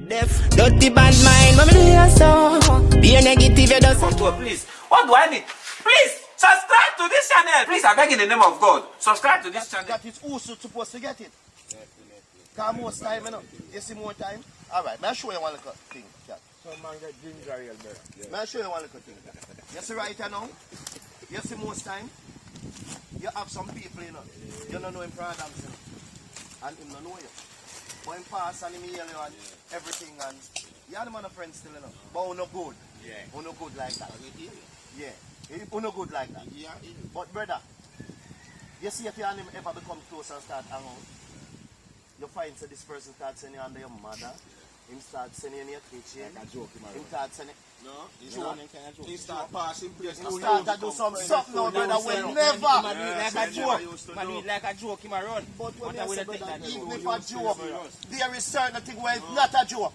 Def, dirty bad mind, mama do your so. Be a negative, you just. Please, what do I need? Please, subscribe to this channel. Please, I beg in the name of God, subscribe to this channel. That is also supposed to get it. Because most time, you know. You see more time? Alright, may I show you one little thing, Cat? Some man get ginger ale better. Yeah. May I show you one little thing? You see right here now? You see most time? You have some people, you know. You don't know him from Adams, you know. And him don't know you. But him pass and him hear you and everything and you are the man of friends still, you know. But you no good. Yeah. You no good like that. Yeah. You no good like that. Yeah. But brother, you see if you and him ever become close and start hang out, you find so this person starts sending you under your mother, him start sending you in your kitchen, Like a joke, him start sending No, he's not kind of joke. He start passing place. him start to do some stuff now, brother, will never. Man, like a joke. Man, do it like a joke, him a run. But when I you will say, take brother, that even joke. if a joke, there is certain thing where it's not a joke.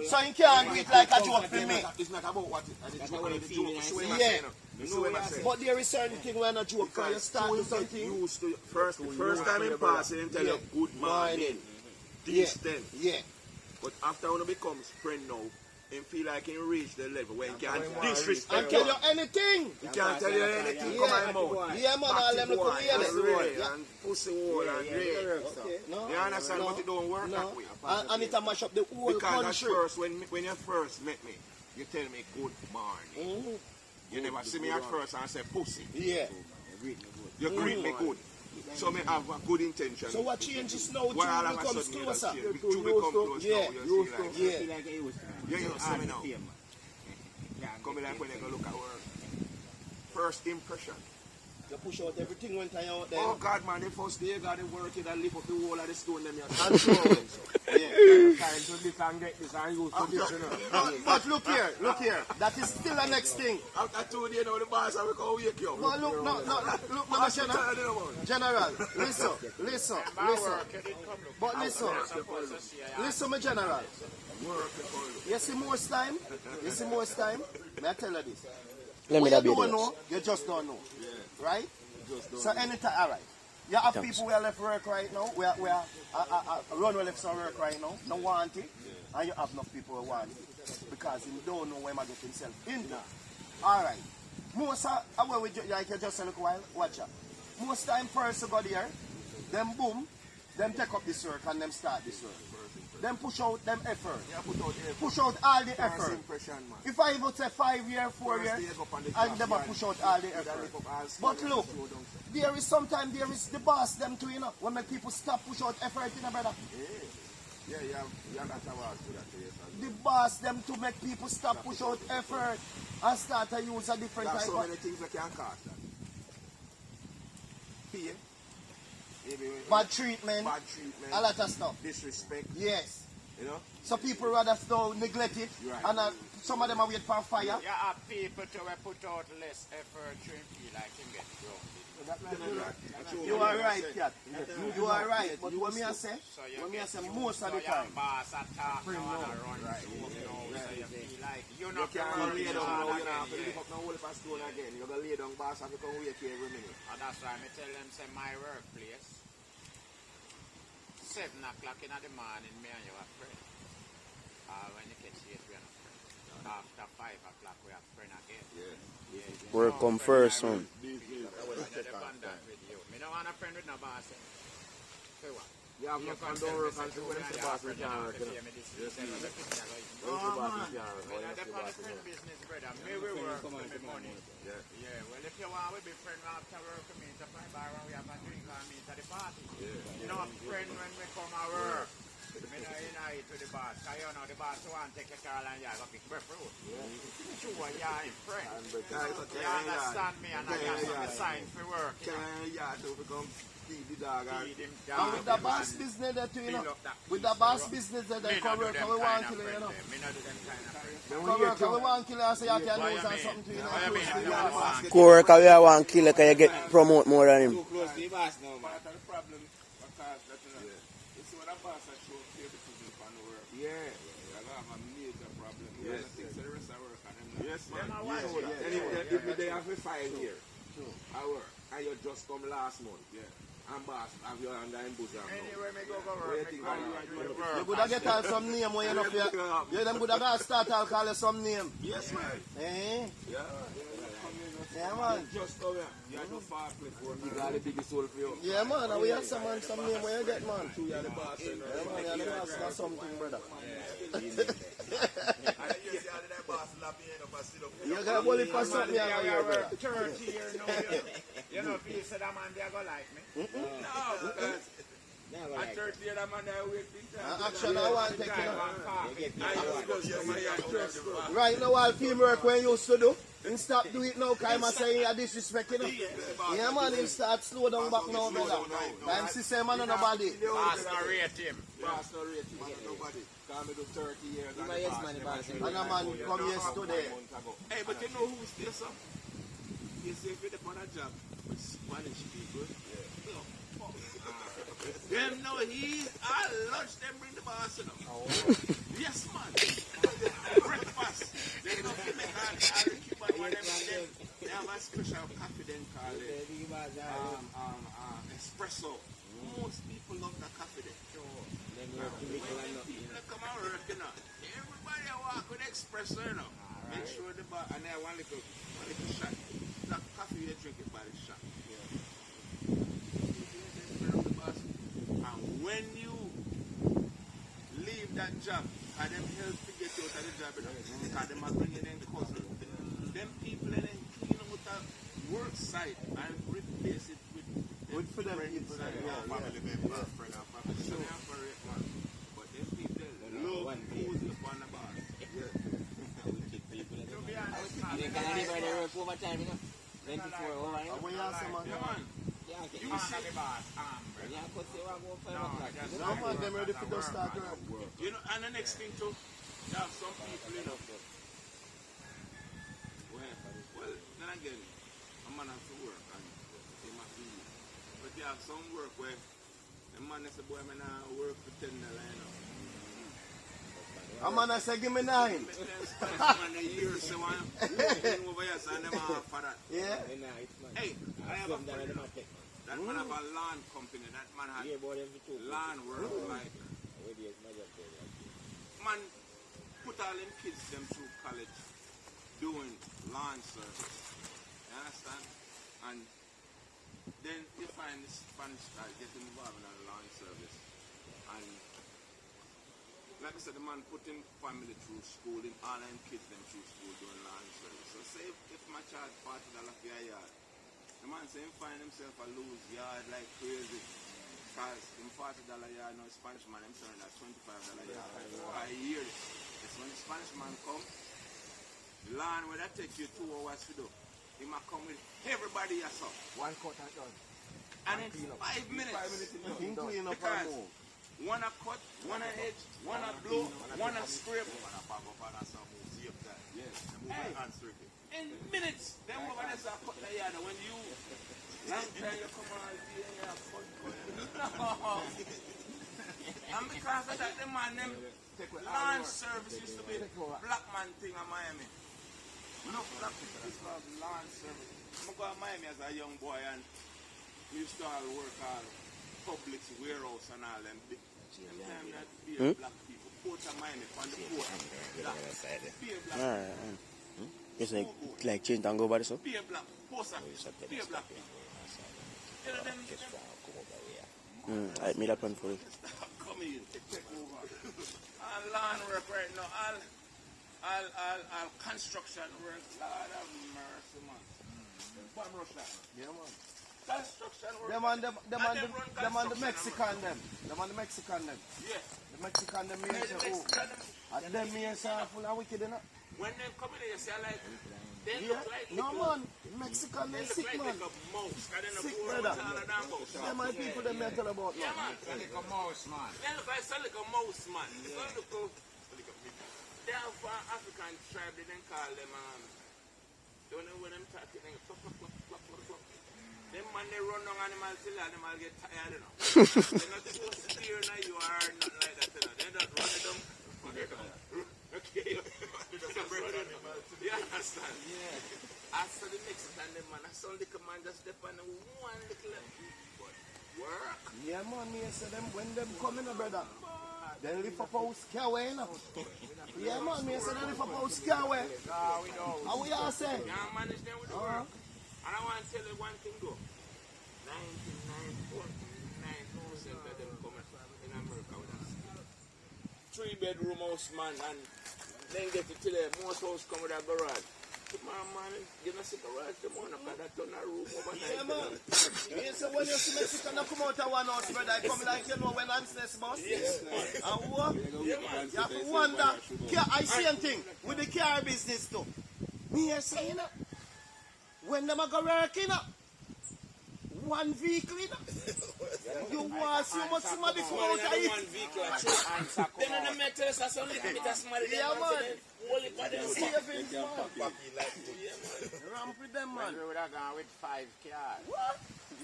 So you can't do it like a joke for me. It's not about what That's what I'm feeling. Yeah. But there is certain thing when a joke because you start to something. Used to first time in passing and tell you good morning. This then. Yeah. But after when it becomes friend now, him feel like he reach the level where he can And disrespect tell you anything. He can't tell you anything. Come on, mouth. Yeah, man, all them look Party really. boy and pussy wall and rape. Okay. No. You understand what it don't work that way? And it mash up the whole Because at country. first, when you first met me, you tell me good morning. You never see me at first and say pussy. Yeah. You greet me good. So me have a good intention. So what changes now? Why all Two of a becomes sudden you closer. just change? Two become close Yeah. now. You see like, Yeah. you used to me now. Come like when you go look at work. First impression. You push out everything when time out there. Oh God, man, the first day you got to work it and lift up the wall of the stone them. And so, Yeah. Trying to this and get this and use to this, you know. but look here. That is still the next thing. After 2 days now, the boss have to come wake you. But look, look, What's the General. time about? General, listen. But listen, my General. You see most time, may I tell you this? Let me What you be don't know, you just don't know. Right? So anytime, alright. You have people who are left work right now, we are run left some work right now, no want it, and you have enough people who want it. Because you don't know where man get himself into. Alright. Most of where we like you just a little while, watch out. Most time first you go there, them boom, them take up this work and them start this work. Them push out them effort. Push out all the effort. If I even say 5 years, 4 years, and them push out all the effort. But look, there is sometimes there is the boss them too, you know, when make people stop push out effort, you know, brother. Yeah, you have to work to that. The boss them to make people stop push out effort and start to use a different There's type so of... many things that can cause that. Fear. Bad treatment, Bad treatment. a lot of stuff. Disrespect. Yes. You know? So people rather still neglect it, Right. and some of them are wait for fire. You have people to put out less effort to feel like him get grounded. You are right, Cat. You are right. But what me I say, So you what me I get say used most of to the your time. boss attack now and run through, you know, so you feel like you're You not can't working lay down now, hard you know, again, have to lift up the whole of a stone again. You're going to lay down, boss, have to come wake you every minute. And that's why I tell them, say, my workplace, 7 o'clock in the morning, me and you are friends. When you catch 8, we are not friends. After 5 o'clock, we are friends again. Work come first, man. Me don't want a friend with no boss. Say what? You have no fun, don't work until when it's the boss we can't work. Friend business, brother. Me we work for me money. Yeah, well if you want we be friends after work, we meet up and bar and we have a drink and meet at the party. You know, friend when we come to work. Me no unite with the boss, because you know the boss who want to take your car and you go pick breath fruit. Sure, you are his friend. You understand me and I got some sign for work. You know. You have to become feed the dog and Feed him And down. with the boss business that you know, with the boss business that they come work, and we want to kill you, you know. Me not do them kind of friend. Come work, and we want to kill you and say you can lose and something to you, What you mean? know. You want to Go work away, I want to kill it, because you get promote more than him. Too close to the boss now, man. part of the problem because that you see what a boss has shown favoritism on the work. Yeah. You're gonna have a major problem. You're gonna think the rest of work and them. Yes, man. And if they have a file here, I work, and you just come last month, And boss, have you under him bosom. Anyway, me go What work. you think Me call about you that? and do the You work. could have get all some name when you know for you them could have start all call you some name. Yes, man. Eh? Yeah. Yeah, man. Just over here. You have no far play for me. You got the biggest soul for you. Yeah, man. And we have some man, some name where you get, man. You are the boss. Yeah, man. You're the boss of something, brother. You got a bullet for something, Yeah, yeah, we yeah, are brother. 30 years now. You know, if you said that man, they are going to like me. No, because at 30 years, that man there waiting time. Actually, I want to take Drive you. on car. Right now, all teamwork when you used to do, and stop do it now, because I'm saying you're disrespecting him. Yeah, man, him start slow down back now, brother. I'm see say man on nobody. Boss, not rate him. Boss, no rate him. Nobody. Come to 30 years. And And a man come yesterday. Hey, but you know who's this up? You see, if you're on a job with Spanish people, them know all lunch, them bring the boss, you know. Yes, man. Breakfast. They know they make all Cuban one of them. They have a special coffee then called espresso. Most people love the coffee then. When people come and work, you know, everybody walk with espresso, you know. Make sure the bar, and then one little shot. That coffee you drink it by the shot. And when you leave that job, and them help to get you out of the job, you know, because them are bringing in cousin. Them people and then clean out the work site and replace it with For them friends people, and yeah, family member, friend and family. So they operate, man. But them people love food upon the bar. To be honest, man. And when you ask them, man, Yeah, man. You see the boss, no, man, them ready for the start work. You know, and the next thing too, you have some people, you know. Well, then again, a man has to work and they must be. But you have some work where the man is a boy, man, work for $10, you know. A man I say, give me 9. Man, a year, so I'm working over here, so I never have for that. Yeah? Hey, I have a friend. That man have a lawn company. That man had lawn work like. Man, put all them kids them through college doing lawn service. You understand? And then you find the Spanish guy getting involved in the lawn service. And like I said, the man putting family through school, and all them kids them through school doing lawn service. So say if my child $40 for a yard, the man say him find himself a lose yard like crazy. Because him $40 yard, now Spanish man, him selling that $25 yard. I hear it. It's when the Spanish man come, the lawn where that take you 2 hours to do, he might come with everybody yourself. One cut and done. And it's 5 minutes. He clean up and Because move. one a cut, one a edge, one a blow, one a scrape. One a pop up and some move, see up that. Yes. Hey. In minutes, them over there start cutting the yard. When you long time you come on here and you have cut. No. And because of that, them man, them lawn service used to be black man thing in Miami. No black people is called lawn service. I go to Miami as a young boy and we used to all work all Publix warehouse and all them big. Time that be black people. Port of Miami, on the port. Be a black people. It's like change and go by this. Be a black post office. Be a black people. You know them I made that one for you. come in, take over. All lawn work right now, all construction work. Lord have mercy, man. Bomb rush that. Yeah, man. Construction work. Them and the Mexican them. Them and the Mexican them. Yeah. The Mexican them Hey, means the oh. Mexican, And them means full of wicked, innit? when they come in here, you see, like, they Yeah. look like No, little- man. Mexican They them look sick, like man. a mouse. Cause they Sick, know brother. all of them mouse. Them my people them me tell about, Yeah, man. man. Like a mouse, man. They look like some little mouse, man. It's not look they have an African tribe, they then call them, don't know when them talking, they go, plop, plop, plop, plop, plop. Them man, they run down animals till the animal get tired, you know. They're not supposed to steer now, you are nothing like that, you know. They don't run it down. Okay, you understand? Yeah. As for the Mexican, them man, I saw little man just step on one little but Work. Yeah, man, me say them when them come in, brother. Then lift up house car way, you know. Yeah, man, me say them lift up house car way. No, we don't. How we all say? Can't manage them with the work. And I want to tell you one thing though. 99.9% of them come in America with us. 3-bedroom house, man, and then get to tell you, most house come with a garage. Tomorrow morning, you know, see garage, the morning, because that turn a room overnight. Yeah, man. Yeah, so when you see Mexican come out of one house, brother, I come like you know when I'm stress bus. Yes, man. And what? Yeah, man. You have to wonder. I see a thing with the car business too. Me here saying that when them a go work in one vehicle in you want so much somebody come out of it. One vehicle, then on the metals, that's only a bit of somebody. Yeah, man. Only for them. Savings, man. Ramp with them, man. We would have gone with 5 cars. What?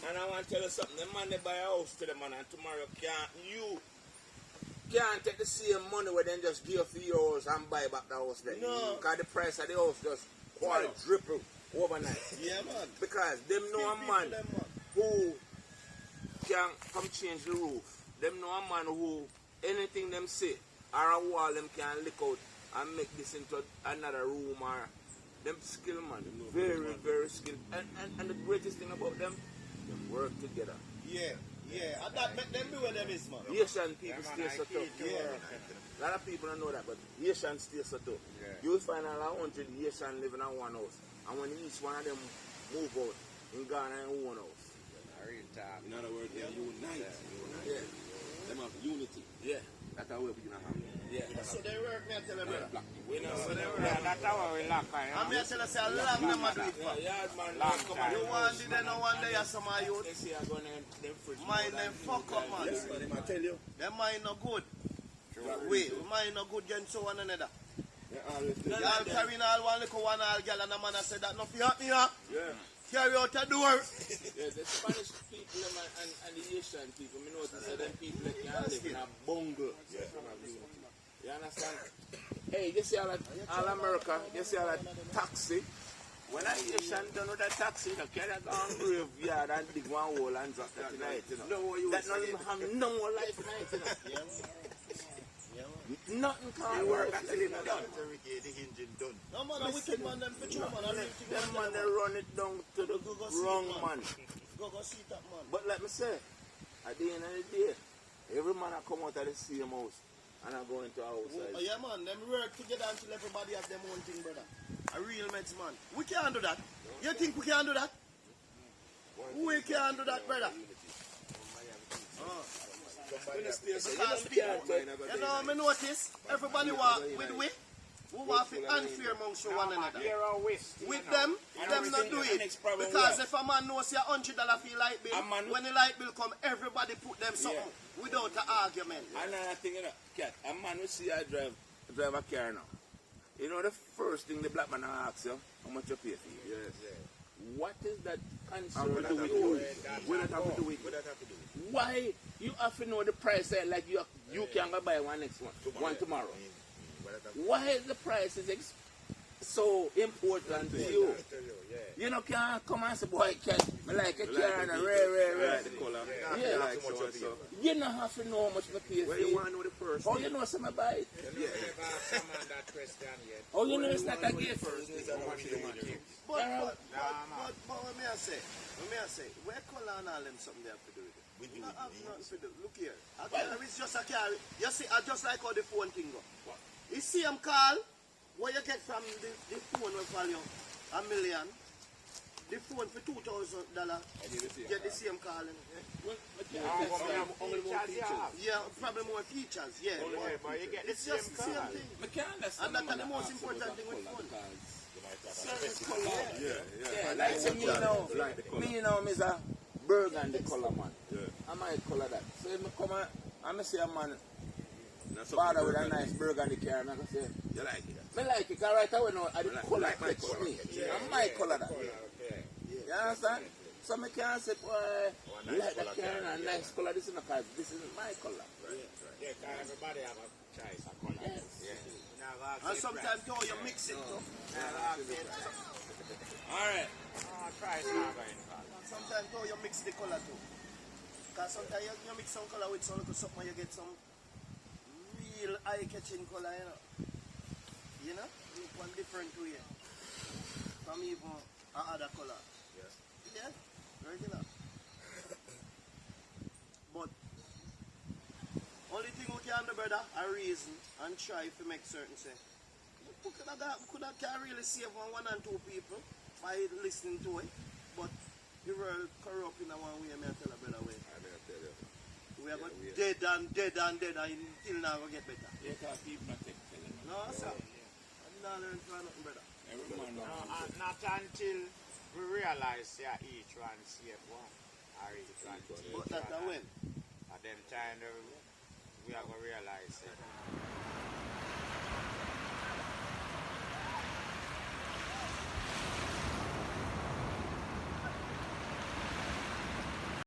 And I want to tell you something. The man they buy a house to the man, and tomorrow you can't take the same money where then just give for your house and buy back the house then. No. Because the price of the house just quadruple overnight. Yeah, man. Because them know a man who can come change the roof. Them know a man who anything them say or a wall them can lick out and make this into another room or them skill man. Very, very skilled. And the greatest thing about them work together. Yeah, yeah. And that make them do what them is, man. Haitian people stay so tough. A lot of people don't know that, but Haitian stay so tough. You will find a lot of 100 Haitian living in one house. And when each one of them move out in Ghana in one house. In other words, they unite. Yeah. Them have unity. Yeah. That's how we begin to have. Yeah. So they work, me I tell you, brother. We know. So they Yeah, work. that's how we lock on. And me I tell you, say, a long them a do it for. Yeah, man. Long Come time. on. You want it, then no one day, some of you. They say I'm going to them fridge. Mind them fuck up, man. I tell you. Them mind no good. Wait, mind no good against one another. They always do. Y'all carrying all one little one all girl and the man said that no fear me here. Yeah. Carry out the door. Yeah, the Spanish people and the Asian people, me notice that them people that can live in a bungle. You understand? Hey, you see all America, you see all that taxi. When I Asian done with that taxi, you know, carry that on graveyard and dig one hole and drop that tonight, you know. That not even have no more life tonight, you know. Nothing can work until it's done. The engine done. No man, a wicked man, them for true, man. Them man, they run it down to the wrong man. Go see that man. But let me say, at the end of the day, every man I come out of the same house and I go into a house. Oh, yeah, man. Them work together until everybody has their own thing, brother. A real men's man. We can't do that. You think we can do that? We can't do that, brother. Because people, you know, me notice everybody walk with we. We want to unfair amongst one another. With them not do it. Because if a man knows your $100 feel light bill, when the light bill come, everybody put them something without an argument. Another thing, you know, Cat, a man will see I drive a car now. You know the first thing the black man asks you, how much you pay for it? Yes. What is that concern to do with you? What does that have to do with? Why you have to know the price like you can go buy one next one tomorrow? Why is the price is so important to you? You know, can't come and say, boy, I like a car and a rare. The color. Yeah. Like so and so. You don't have to know how much I pay for Well, you it. want to know the first Oh, thing. you know some buy it. Yeah. Oh, you know it's not a gift. But what may I say? Where color and all them something they have to do with it? We don't have nothing to do. Look here. A car is just a car. You see, I just like how the phone thing go. You see them call, what you get from the phone will value $1 million. The phone for $2,000, get the same calling. Yeah, probably more features, yeah. But you get the It's just the same call. thing. I can't understand. And that's the most important thing with phone. Yeah, like say me now, Mr. Burgundy color man. I might color that. So if I come and I see a man father with a nice burgundy car, and I can say, You like it? I like it, because right away now, I the color like my fetch color. me. I might color that. You understand? So I can't say, boy, I like that car and a nice color, this is not because this isn't my color. Yeah, because everybody have a choice of color. Yes. And sometimes though you mix it too. Alright. Try it now, guys. Sometimes though you mix the color too. Because sometimes you mix some color with some little something, you get some real eye-catching color, you know. You know? Look one different way. From even other color. Yeah. Yeah, regular. But only thing we can do, brother, I reason and try to make certain say. We could have can really save one and two people by listening to it. But the world corrupt in a one way, may I tell a brother way. I may tell you. We are going we are. dead and until now we get better. They can't keep not take telling. No, sir. I'm not learning from nothing, brother. Every man Not until we realize yeah, each one save one. Or each one But that's a win. At them time we are going to realize it.